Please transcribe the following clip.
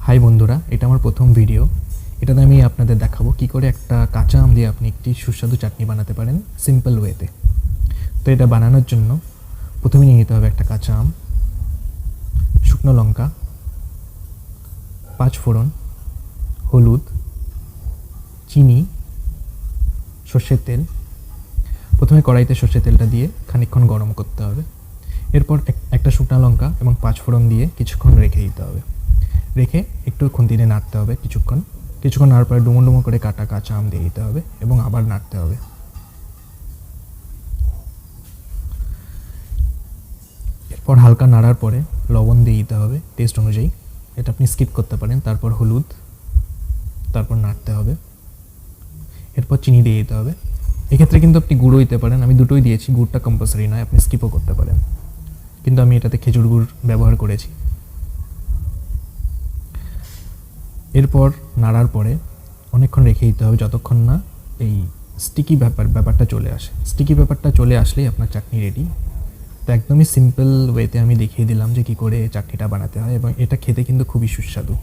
High বন্ধুরা, এটা আমার প্রথম ভিডিও। এটাতে আমি আপনাদের দেখাবো কী করে একটা কাঁচা আম দিয়ে আপনি একটি সুস্বাদু চাটনি বানাতে পারেন সিম্পল ওয়েতে। তো এটা বানানোর জন্য প্রথমে নিয়ে নিতে হবে একটা কাঁচা আম, শুকনো লঙ্কা, 5 ফোড়ন, হলুদ, চিনি, সর্ষের তেল। প্রথমে কড়াইতে সর্ষের তেলটা দিয়ে খানিকক্ষণ গরম করতে হবে। এরপর একটা শুকনো লঙ্কা এবং 5 ফোড়ন দিয়ে কিছুক্ষণ রেখে দিতে হবে। রেখে একটু খুন্তিতে নাড়তে হবে কিছুক্ষণ নাড়ার পরে ডুমো ডুমো করে কাটা কাঁচা আম দিয়ে দিতে হবে এবং আবার নাড়তে হবে। এরপর হালকা নাড়ার পরে লবণ দিয়ে দিতে হবে টেস্ট অনুযায়ী, এটা আপনি স্কিপ করতে পারেন। তারপর হলুদ, তারপর নাড়তে হবে। এরপর চিনি দিয়ে দিতে হবে। এক্ষেত্রে কিন্তু আপনি গুঁড়ো দিতে পারেন, আমি দুটোই দিয়েছি, গুড়টা কম্পালসারি নয়, আপনি স্কিপও করতে পারেন, কিন্তু আমি এটাতে খেজুর গুড় ব্যবহার করেছি। এরপর নাড়ার পরে অনেকক্ষণ রেখে দিতে হবে যতক্ষণ না এই স্টিকি ব্যাপারটা চলে আসে। স্টিকি ব্যাপারটা চলে আসলেই আপনার চাটনি রেডি। তো একদমই সিম্পল ওয়েতে আমি দেখিয়ে দিলাম যে কী করে চাটনিটা বানাতে হয়, এবং এটা খেতে কিন্তু খুবই সুস্বাদু।